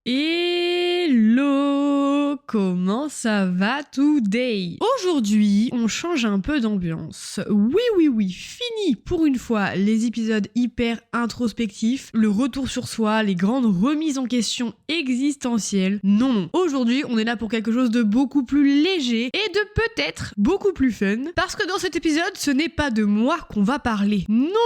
Hello, comment ça va today? Aujourd'hui, on change un peu d'ambiance. Oui, fini pour une fois les épisodes hyper introspectifs, le retour sur soi, les grandes remises en question existentielles. Non, aujourd'hui, on est là pour quelque chose de beaucoup plus léger et de peut-être beaucoup plus fun. Parce que dans cet épisode, ce n'est pas de moi qu'on va parler. Non.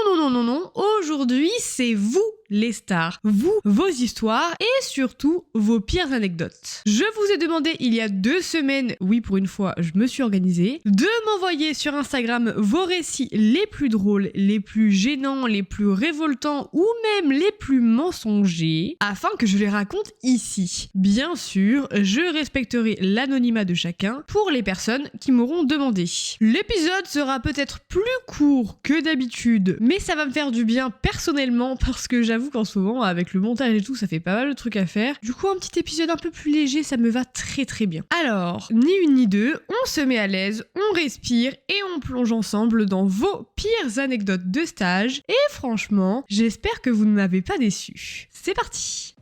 Aujourd'hui, c'est vous les stars, vous, vos histoires et surtout vos pires anecdotes. Je vous ai demandé il y a 2 semaines, oui pour une fois je me suis organisée, de m'envoyer sur Instagram vos récits les plus drôles, les plus gênants, les plus révoltants ou même les plus mensongers afin que je les raconte ici. Bien sûr, je respecterai l'anonymat de chacun pour les personnes qui m'auront demandé. L'épisode sera peut-être plus court que d'habitude, mais ça va me faire du bien personnellement parce que j'avoue qu'en ce moment, avec le montage et tout, ça fait pas mal de trucs à faire. Du coup, un petit épisode un peu plus léger, ça me va très très bien. Alors, ni une ni deux, on se met à l'aise, on respire et on plonge ensemble dans vos pires anecdotes de stage. Et franchement, j'espère que vous ne m'avez pas déçu. C'est parti!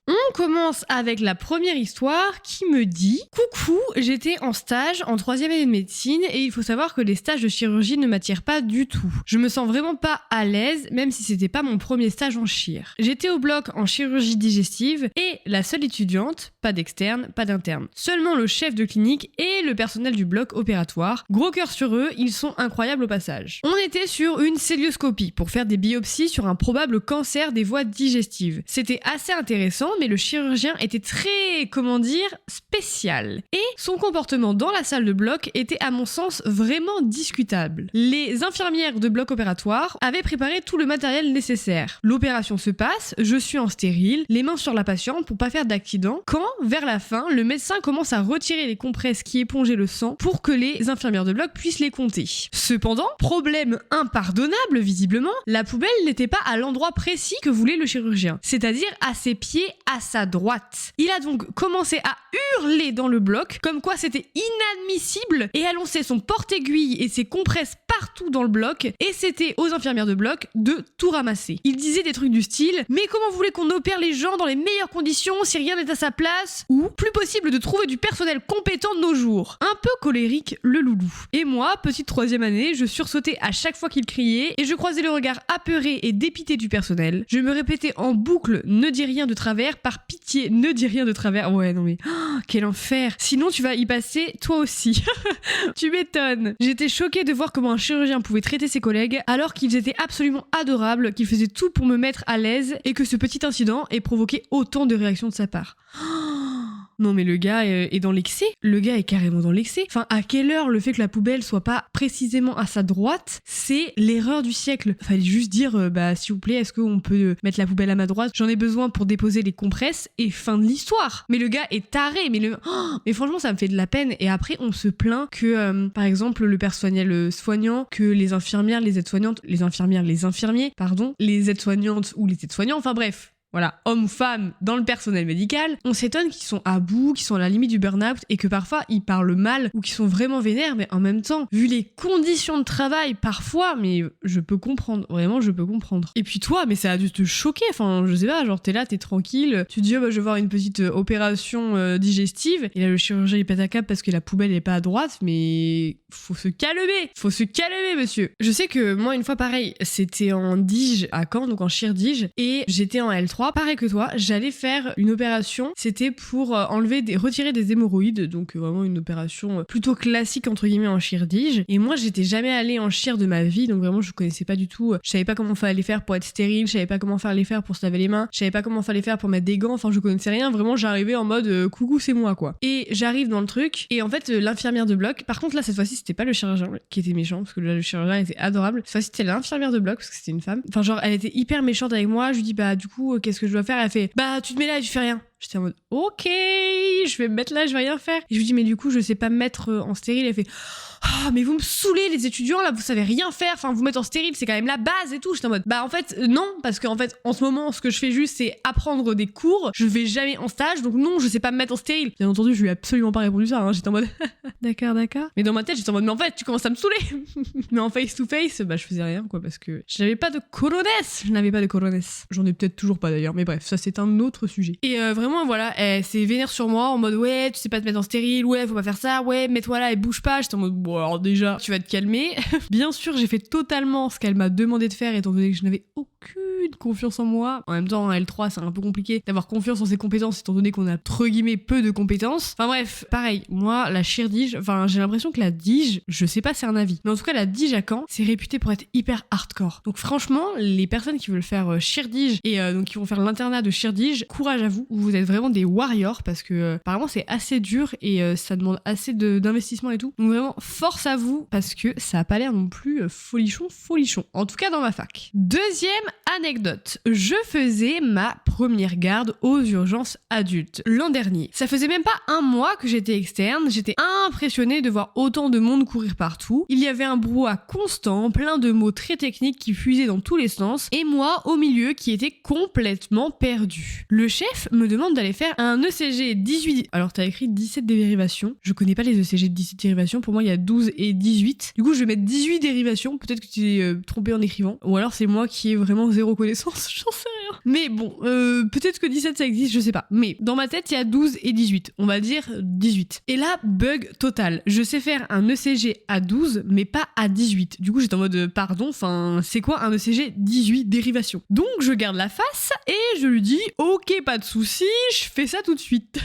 On commence avec la première histoire qui me dit « Coucou, j'étais en stage en 3e année de médecine et il faut savoir que les stages de chirurgie ne m'attirent pas du tout. Je me sens vraiment pas à l'aise, même si c'était pas mon premier stage en chir. J'étais au bloc en chirurgie digestive et la seule étudiante, pas d'externe, pas d'interne. Seulement le chef de clinique et le personnel du bloc opératoire. Gros cœur sur eux, ils sont incroyables au passage. On était sur une célioscopie pour faire des biopsies sur un probable cancer des voies digestives. C'était assez intéressant, mais le chirurgien était très, spécial. Et son comportement dans la salle de bloc était à mon sens vraiment discutable. Les infirmières de bloc opératoire avaient préparé tout le matériel nécessaire. L'opération se passe, je suis en stérile, les mains sur la patiente pour pas faire d'accident, quand, vers la fin, le médecin commence à retirer les compresses qui épongeaient le sang pour que les infirmières de bloc puissent les compter. Cependant, problème impardonnable visiblement, la poubelle n'était pas à l'endroit précis que voulait le chirurgien, c'est-à-dire à ses pieds, à sa droite. Il a donc commencé à hurler dans le bloc, comme quoi c'était inadmissible, et a lancé son porte-aiguille et ses compresses partout dans le bloc, et c'était aux infirmières de bloc de tout ramasser. Il disait des trucs du style « Mais comment vous voulez qu'on opère les gens dans les meilleures conditions si rien n'est à sa place ?» ou « Plus possible de trouver du personnel compétent de nos jours ». Un peu colérique, le loulou. Et moi, petite 3e année, je sursautais à chaque fois qu'il criait, et je croisais le regard apeuré et dépité du personnel. Je me répétais en boucle « Ne dis rien de travers, par pitié, ne dis rien de travers ». Ouais, non mais, quel enfer. Sinon, tu vas y passer toi aussi. Tu m'étonnes. J'étais choquée de voir comment un chirurgien pouvait traiter ses collègues alors qu'ils étaient absolument adorables, qu'ils faisaient tout pour me mettre à l'aise et que ce petit incident ait provoqué autant de réactions de sa part. Non mais le gars est dans l'excès. Le gars est carrément dans l'excès. Enfin, à quelle heure le fait que la poubelle soit pas précisément à sa droite, c'est l'erreur du siècle. Fallait juste dire, s'il vous plaît, est-ce qu'on peut mettre la poubelle à ma droite? J'en ai besoin pour déposer les compresses et fin de l'histoire. Mais le gars est taré. Mais franchement, ça me fait de la peine. Et après, on se plaint que, par exemple, le personnel soignant, que les infirmières, les aides-soignantes, les infirmiers, les aides-soignantes ou les aides-soignants, enfin bref. Voilà, hommes, femmes, dans le personnel médical, on s'étonne qu'ils sont à bout, qu'ils sont à la limite du burn-out et que parfois ils parlent mal ou qu'ils sont vraiment vénères, mais en même temps, vu les conditions de travail, parfois, mais je peux comprendre, vraiment je peux comprendre. Et puis toi, mais ça a dû te choquer, enfin je sais pas, genre t'es là, t'es tranquille, tu te dis je vais voir une petite opération digestive, et là le chirurgien il pète un câble parce que la poubelle est pas à droite, mais faut se calmer monsieur. Je sais que moi une fois pareil, c'était en Dige à Caen, donc en chir-Dige, et j'étais en L3, pareil que toi, j'allais faire une opération, c'était pour retirer des hémorroïdes, donc vraiment une opération plutôt classique entre guillemets en chir-Dige. Et moi j'étais jamais allée en chir de ma vie, donc vraiment je connaissais pas du tout, je savais pas comment fallait faire pour être stérile, je savais pas comment fallait faire pour se laver les mains, je savais pas comment fallait faire pour mettre des gants, enfin je connaissais rien, vraiment j'arrivais en mode coucou c'est moi quoi. Et j'arrive dans le truc, et en fait l'infirmière de bloc, par contre là cette fois-ci c'était pas le chirurgien qui était méchant, parce que là le chirurgien était adorable, cette fois-ci c'était l'infirmière de bloc, parce que c'était une femme, enfin genre elle était hyper méchante avec moi, je lui dis du coup qu'est-ce que je dois faire? Elle fait tu te mets là et tu fais rien. J'étais en mode ok, je vais me mettre là, je vais rien faire. Et je lui dis mais du coup je sais pas me mettre en stérile. Elle fait ah mais vous me saoulez les étudiants là, vous savez rien faire, enfin vous mettre en stérile c'est quand même la base et tout. J'étais en mode bah en fait non, parce qu'en fait en ce moment ce que je fais juste c'est apprendre des cours, je vais jamais en stage donc non je sais pas me mettre en stérile. Bien entendu je lui ai absolument pas répondu ça, hein. J'étais en mode d'accord. Mais dans ma tête j'étais en mode mais en fait tu commences à me saouler. Mais en face to face bah je faisais rien quoi parce que je n'avais pas de corones. J'en ai peut-être toujours pas d'ailleurs, mais bref ça c'est un autre sujet. Et vraiment voilà, elle s'est vénère sur moi en mode ouais tu sais pas te mettre en stérile, ouais faut pas faire ça, ouais mets-toi là et bouge pas. J'étais en mode bon alors déjà tu vas te calmer. Bien sûr j'ai fait totalement ce qu'elle m'a demandé de faire étant donné que je n'avais aucune confiance en moi. En même temps en L3 c'est un peu compliqué d'avoir confiance en ses compétences étant donné qu'on a entre guillemets peu de compétences. Enfin bref, pareil, moi la chirdige, enfin j'ai l'impression que la dige, je sais pas c'est un avis, mais en tout cas la dige à Caen c'est réputé pour être hyper hardcore. Donc franchement les personnes qui veulent faire chirdige et donc qui vont faire l'internat de chirdige, courage à vous, vous êtes vraiment des warriors parce que apparemment c'est assez dur et ça demande assez d'investissement et tout. Donc vraiment force à vous parce que ça a pas l'air non plus folichon. En tout cas dans ma fac. Deuxième anecdote, je faisais ma première garde aux urgences adultes l'an dernier. Ça faisait même pas un mois que j'étais externe, j'étais impressionnée de voir autant de monde courir partout. Il y avait un brouhaha constant, plein de mots très techniques qui fusaient dans tous les sens et moi au milieu qui était complètement perdu. Le chef me demande d'aller faire un ECG 18. Alors t'as écrit 17 dérivations. Je connais pas les ECG de 17 dérivations. Pour moi il y a 12 et 18. Du coup je vais mettre 18 dérivations. Peut-être que tu t'es trompé en écrivant. Ou alors c'est moi qui ai vraiment zéro connaissance. J'en sais rien. Mais bon, peut-être que 17 ça existe, je sais pas. Mais dans ma tête il y a 12 et 18. On va dire 18. Et là, bug total. Je sais faire un ECG à 12 mais pas à 18. Du coup j'étais en mode pardon, enfin c'est quoi un ECG 18 dérivations? Donc je garde la face et je lui dis ok pas de souci, je fais ça tout de suite.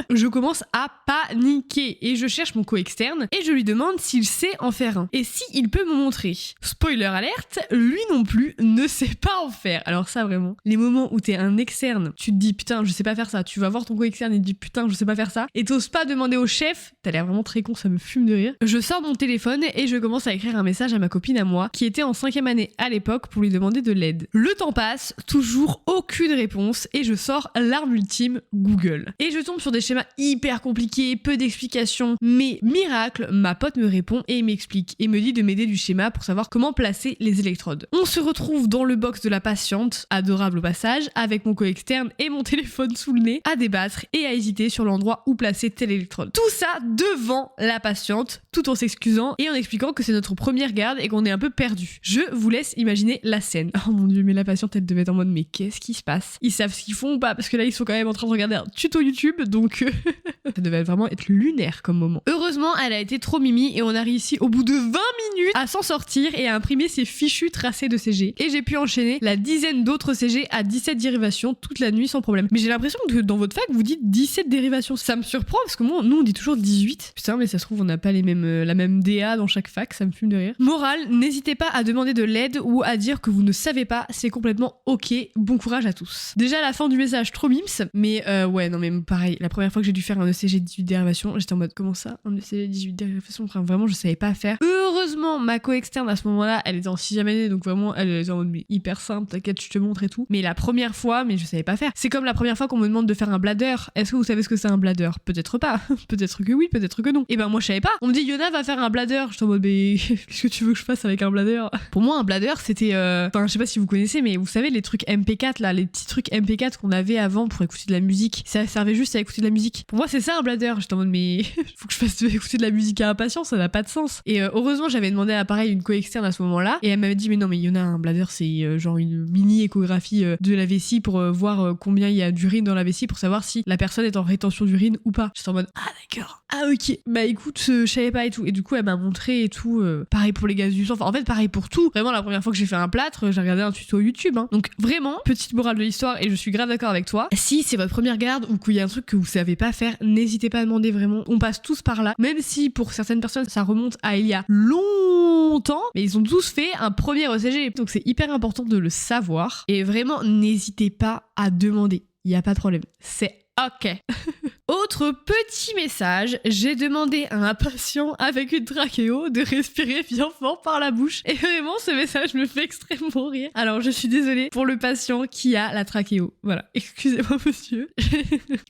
Je commence à paniquer et je cherche mon co-externe et je lui demande s'il sait en faire un et si il peut me montrer. Spoiler alerte, lui non plus ne sait pas en faire. Alors ça vraiment, les moments où t'es un externe, tu te dis putain je sais pas faire ça, tu vas voir ton co-externe et tu te dis putain je sais pas faire ça et t'oses pas demander au chef, t'as l'air vraiment très con, ça me fume de rire. Je sors mon téléphone et je commence à écrire un message à ma copine à moi qui était en 5e année à l'époque pour lui demander de l'aide. Le temps passe, toujours aucune réponse et je sors l'arme ultime, Google. Et je tombe sur des schémas hyper compliqués, peu d'explications, mais miracle, ma pote me répond et m'explique et me dit de m'aider du schéma pour savoir comment placer les électrodes. On se retrouve dans le box de la patiente, adorable au passage, avec mon co-externe et mon téléphone sous le nez, à débattre et à hésiter sur l'endroit où placer telle électrode. Tout ça devant la patiente, tout en s'excusant et en expliquant que c'est notre première garde et qu'on est un peu perdu. Je vous laisse imaginer la scène. Oh mon dieu, mais la patiente elle devait être en mode mais qu'est-ce qui se passe? Ils savent ce qu'ils font ou pas? Parce que là ils sont quand même en train de regarder un tuto YouTube, donc ça devait vraiment être lunaire comme moment. Heureusement elle a été trop mimi et on a réussi au bout de 20 minutes à s'en sortir et à imprimer ses fichus tracés de CG. Et j'ai pu enchaîner la dizaine d'autres CG à 17 dérivations toute la nuit sans problème. Mais j'ai l'impression que dans votre fac vous dites 17 dérivations. Ça me surprend parce que moi, nous on dit toujours 18. Putain mais ça se trouve on n'a pas les mêmes, la même DA dans chaque fac, ça me fume de rire. Morale, n'hésitez pas à demander de l'aide ou à dire que vous ne savez pas, c'est complètement ok. Bon courage à tous. Déjà à la fin du message, trop mims, mais ouais non mais pareil, la première fois que j'ai dû faire un ECG 18 dérivations, j'étais en mode comment ça, un ECG 18 dérivations, enfin vraiment je savais pas faire. Heureusement ma co-externe à ce moment-là, elle était en 6e année donc vraiment elle était en mode mais hyper simple, t'inquiète je te montre et tout. Mais la première fois, mais je savais pas faire. C'est comme la première fois qu'on me demande de faire un bladder. Est-ce que vous savez ce que c'est un bladder? Peut-être pas, peut-être que oui, peut-être que non. Et ben moi je savais pas. On me dit Yona va faire un bladder. J'étais en mode mais qu'est-ce que tu veux que je fasse avec un bladder? Pour moi un bladder c'était enfin je sais pas si vous connaissez mais vous savez les trucs MP4 là, les petits trucs MP4 qu'on avait avant pour écouter de la musique. Ça servait juste à écouter de la musique. Pour moi c'est ça un bladder. J'étais en mode mais faut que je fasse écouter de la musique à impatience, ça n'a pas de sens. Et heureusement j'avais demandé à pareil une co-externe à ce moment-là et elle m'avait dit mais non mais Yona un bladder c'est genre une mini échographie de la vessie pour voir combien il y a d'urine dans la vessie pour savoir si la personne est en rétention d'urine ou pas. J'étais en mode ah d'accord, ah ok, bah écoute je savais pas et tout. Et du coup elle m'a montré et tout, pareil pour les gaz du sang, enfin en fait pareil pour tout. Vraiment la première fois que j'ai fait un plâtre j'ai regardé un tuto YouTube hein. Donc vraiment petite morale de l'histoire et je suis grave d'accord avec toi, si c'est votre première garde ou qu'il y a un truc que vous savez pas faire, n'hésitez pas à demander vraiment, on passe tous par là, même si pour certaines personnes ça remonte à il y a longtemps, mais ils ont tous fait un premier ECG donc c'est hyper important de le savoir et vraiment n'hésitez pas à demander, il y a pas de problème, c'est ok. Autre petit message, j'ai demandé à un patient avec une trachéo de respirer bien fort par la bouche. Et vraiment, ce message me fait extrêmement rire. Alors, je suis désolée pour le patient qui a la trachéo. Voilà, excusez-moi monsieur.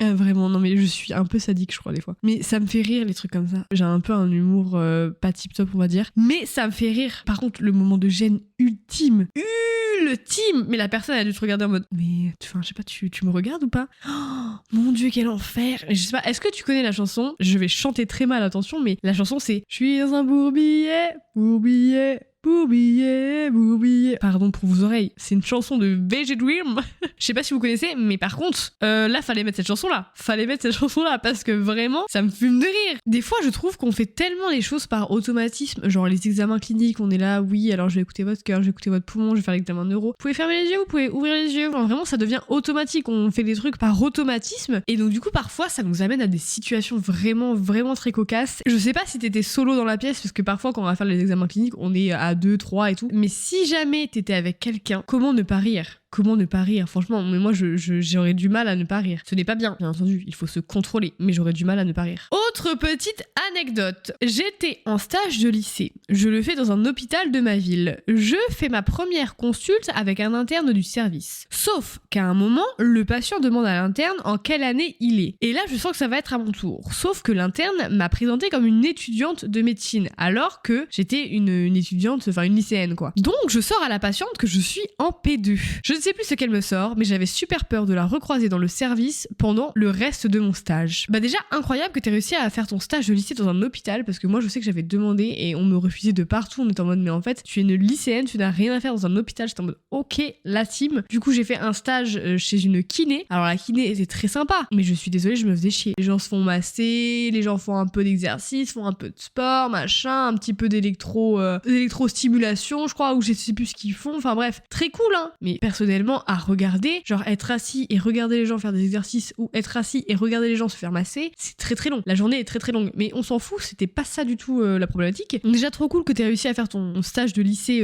Vraiment, non mais je suis un peu sadique je crois des fois. Mais ça me fait rire les trucs comme ça. J'ai un peu un humour pas tip top on va dire. Mais ça me fait rire. Par contre, le moment de gêne ultime. Mais la personne elle a dû te regarder en mode mais enfin je sais pas tu me regardes ou pas? Oh, mon dieu quel enfer. Je sais pas, est-ce que tu connais la chanson? Je vais chanter très mal attention mais la chanson c'est je suis un bourbier, bourbier, bourbier, bourbier. Pardon pour vos oreilles, c'est une chanson de VG Dream. Je sais pas si vous connaissez, mais par contre, là, fallait mettre cette chanson-là. Parce que vraiment, ça me fume de rire. Des fois, je trouve qu'on fait tellement les choses par automatisme. Genre les examens cliniques, on est là, oui, alors je vais écouter votre cœur, je vais écouter votre poumon, je vais faire l'examen neuro. Vous pouvez fermer les yeux, vous pouvez ouvrir les yeux. Enfin, vraiment, ça devient automatique. On fait des trucs par automatisme. Et donc, du coup, parfois, ça nous amène à des situations vraiment, vraiment très cocasses. Je sais pas si t'étais solo dans la pièce, parce que parfois, quand on va faire les examens cliniques, on est à 2, 3 et tout. Mais si jamais t'étais avec quelqu'un, comment ne pas rire? Comment ne pas rire? Franchement, mais moi, j'aurais du mal à ne pas rire. Ce n'est pas bien entendu, il faut se contrôler, mais j'aurais du mal à ne pas rire. Autre petite anecdote. J'étais en stage de lycée. Je le fais dans un hôpital de ma ville. Je fais ma première consulte avec un interne du service. Sauf qu'à un moment, le patient demande à l'interne en quelle année il est. Et là, je sens que ça va être à mon tour. Sauf que l'interne m'a présenté comme une étudiante de médecine, alors que j'étais une étudiante, enfin une lycéenne quoi. Donc, je sors à la patiente que je suis en P2. Je ne sais plus ce qu'elle me sort, mais j'avais super peur de la recroiser dans le service pendant le reste de mon stage. Bah déjà, incroyable que t'aies réussi à faire ton stage de lycée dans un hôpital, parce que moi je sais que j'avais demandé et on me refusait de partout, on était en mode mais en fait tu es une lycéenne, tu n'as rien à faire dans un hôpital, j'étais en mode ok, la team. Du coup j'ai fait un stage chez une kiné, alors la kiné était très sympa, mais je suis désolée, je me faisais chier. Les gens se font masser, les gens font un peu d'exercice, font un peu de sport, machin, un petit peu d'électrostimulation je crois, ou je sais plus ce qu'ils font, enfin bref, très cool hein, mais personnellement à regarder, genre être assis et regarder les gens faire des exercices ou être assis et regarder les gens se faire masser, c'est très très long. La journée est très très longue, mais on s'en fout, c'était pas ça du tout la problématique. Donc déjà trop cool que t'aies réussi à faire ton stage de lycée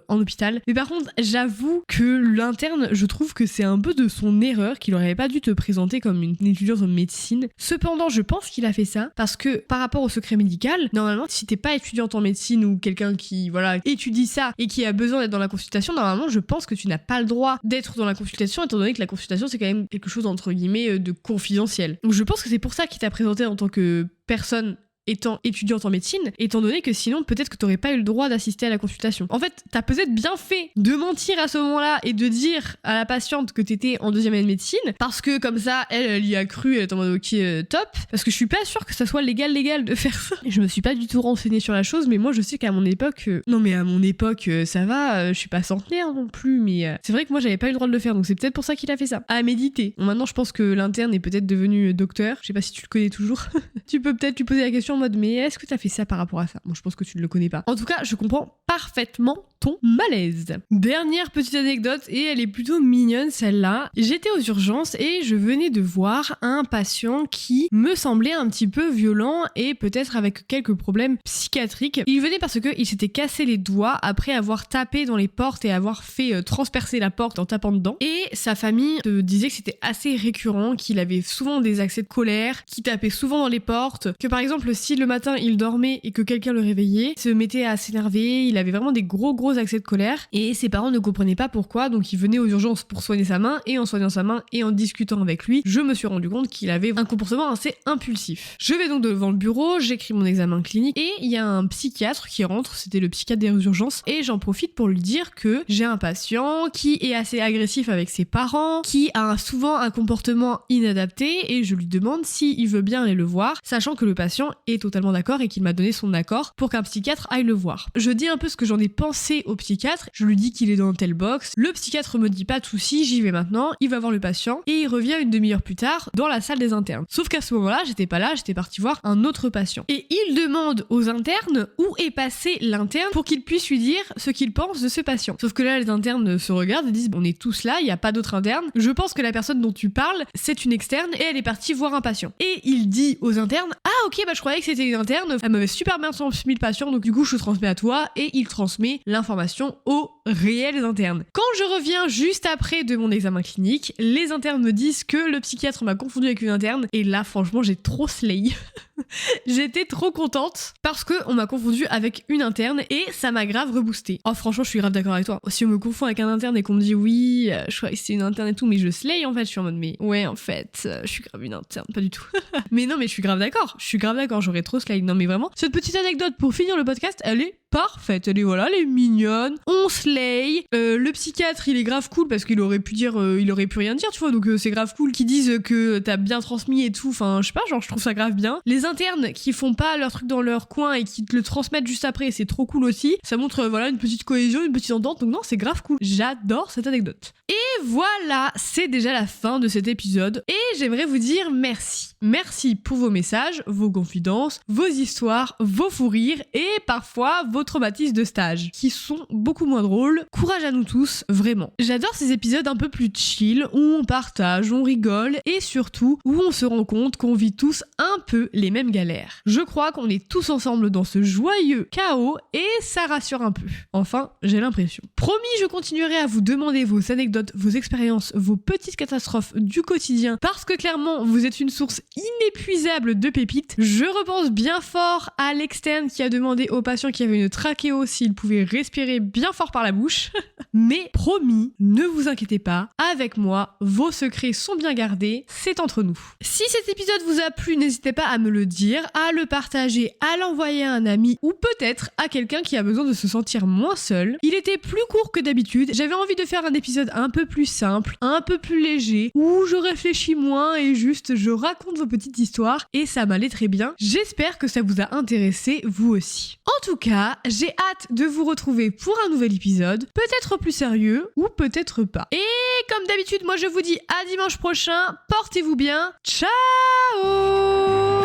en hôpital. Mais par contre, j'avoue que l'interne, je trouve que c'est un peu de son erreur qu'il aurait pas dû te présenter comme une étudiante en médecine. Cependant, je pense qu'il a fait ça parce que par rapport au secret médical, normalement, si t'es pas étudiante en médecine ou quelqu'un qui voilà étudie ça et qui a besoin d'être dans la consultation, normalement, je pense que tu n'as pas le droit d'être dans la consultation, étant donné que la consultation c'est quand même quelque chose entre guillemets de confidentiel. Donc je pense que c'est pour ça qu'il t'a présenté en tant que personne étant étudiante en médecine, étant donné que sinon peut-être que t'aurais pas eu le droit d'assister à la consultation. En fait, t'as peut-être bien fait de mentir à ce moment-là et de dire à la patiente que t'étais en deuxième année de médecine, parce que comme ça, elle y a cru, elle est en mode ok, top, parce que je suis pas sûre que ça soit légal de faire ça. Et je me suis pas du tout renseignée sur la chose, mais moi je sais qu'à mon époque, ça va, je suis pas centenaire non plus, mais c'est vrai que moi j'avais pas eu le droit de le faire, donc c'est peut-être pour ça qu'il a fait ça. À méditer. Bon, maintenant je pense que l'interne est peut-être devenu docteur, je sais pas si tu le connais toujours. Tu peux peut-être lui poser la question en mode mais est-ce que t'as fait ça par rapport à ça? Moi je pense que tu ne le connais pas. En tout cas je comprends parfaitement ton malaise. Dernière petite anecdote et elle est plutôt mignonne celle-là. J'étais aux urgences et je venais de voir un patient qui me semblait un petit peu violent et peut-être avec quelques problèmes psychiatriques. Il venait parce qu'il s'était cassé les doigts après avoir tapé dans les portes et avoir fait transpercer la porte en tapant dedans. Et sa famille disait que c'était assez récurrent, qu'il avait souvent des accès de colère, qu'il tapait souvent dans les portes, que par exemple si le matin il dormait et que quelqu'un le réveillait, il se mettait à s'énerver, il avait vraiment des gros accès de colère et ses parents ne comprenaient pas pourquoi, donc il venait aux urgences pour soigner sa main et en soignant sa main et en discutant avec lui, je me suis rendu compte qu'il avait un comportement assez impulsif. Je vais donc devant le bureau, j'écris mon examen clinique et il y a un psychiatre qui rentre, c'était le psychiatre des urgences, et j'en profite pour lui dire que j'ai un patient qui est assez agressif avec ses parents, qui a souvent un comportement inadapté et je lui demande s'il veut bien aller le voir, sachant que le patient est totalement d'accord et qu'il m'a donné son accord pour qu'un psychiatre aille le voir. Je dis un peu ce que j'en ai pensé au psychiatre, je lui dis qu'il est dans telle box, le psychiatre me dit pas de soucis, j'y vais maintenant, il va voir le patient et il revient une demi-heure plus tard dans la salle des internes. Sauf qu'à ce moment-là, j'étais pas là, j'étais partie voir un autre patient. Et il demande aux internes où est passé l'interne pour qu'il puisse lui dire ce qu'il pense de ce patient. Sauf que là, les internes se regardent et disent on est tous là, il y a pas d'autre interne. Je pense que la personne dont tu parles, c'est une externe et elle est partie voir un patient. Et il dit aux internes ah ok, bah je croyais que c'était une interne, elle m'avait super bien transmis le patient, donc du coup je transmets à toi et il transmet l'information aux réels internes. Quand je reviens juste après de mon examen clinique, les internes me disent que le psychiatre m'a confondu avec une interne et là franchement j'ai trop slay. J'étais trop contente parce que on m'a confondu avec une interne et ça m'a grave reboosté. Oh franchement je suis grave d'accord avec toi. Si on me confond avec un interne et qu'on me dit oui, je crois que c'est une interne et tout, mais je slay en fait, je suis en mode mais ouais en fait, je suis grave une interne, pas du tout. Mais non mais je suis grave d'accord, j'aurais trop slay. Non mais vraiment, cette petite anecdote pour finir le podcast, elle est parfaite, elle est mignonne, on slay, le psychiatre il est grave cool parce qu'il aurait pu dire, il aurait pu rien dire tu vois, donc c'est grave cool qu'ils disent que t'as bien transmis et tout, enfin je sais pas, genre je trouve ça grave bien. Les internes qui font pas leur truc dans leur coin et qui te le transmettent juste après, c'est trop cool aussi, ça montre voilà une petite cohésion, une petite entente, donc non c'est grave cool, j'adore cette anecdote. Et voilà, c'est déjà la fin de cet épisode et j'aimerais vous dire merci pour vos messages, vos confidences, vos histoires, vos fous rires et parfois vos traumatismes de stage qui sont beaucoup moins drôles. Courage à nous tous, vraiment. J'adore ces épisodes un peu plus chill où on partage, on rigole et surtout où on se rend compte qu'on vit tous un peu les mêmes galères. Je crois qu'on est tous ensemble dans ce joyeux chaos et ça rassure un peu. Enfin, j'ai l'impression. Promis, je continuerai à vous demander vos anecdotes, vos expériences, vos petites catastrophes du quotidien parce que clairement, vous êtes une source inépuisable de pépites. Je repense bien fort à l'externe qui a demandé aux patients qui avaient une trachéo s'il pouvait respirer bien fort par la bouche. Mais promis, ne vous inquiétez pas, avec moi, vos secrets sont bien gardés, c'est entre nous. Si cet épisode vous a plu, n'hésitez pas à me le dire, à le partager, à l'envoyer à un ami ou peut-être à quelqu'un qui a besoin de se sentir moins seul. Il était plus court que d'habitude, j'avais envie de faire un épisode un peu plus simple, un peu plus léger, où je réfléchis moins et juste je raconte vos petites histoires et ça m'allait très bien. J'espère que ça vous a intéressé, vous aussi. En tout cas, j'ai hâte de vous retrouver pour un nouvel épisode, peut-être plus sérieux ou peut-être pas. Et comme d'habitude, moi je vous dis à dimanche prochain, portez-vous bien, ciao!